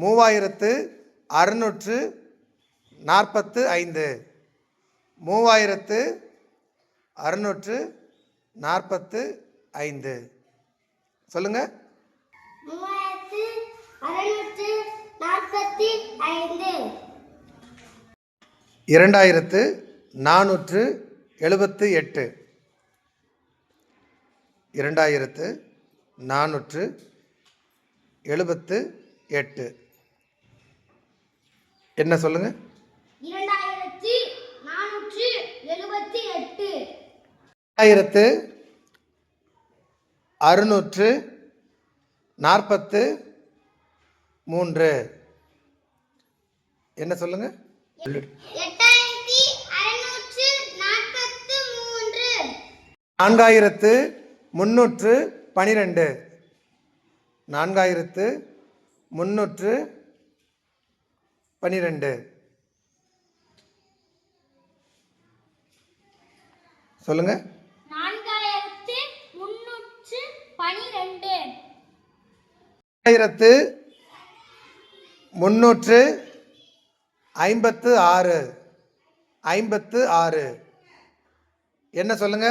3645. 3645. சொல்லுங்க. 3645. 2478. 2478. என்ன சொல்லுங்க? 2478. 2643. என்ன சொல்லுங்க? 8643. 4312. 4312. சொல்லுங்க. 4312. 356. என்ன சொல்லுங்க?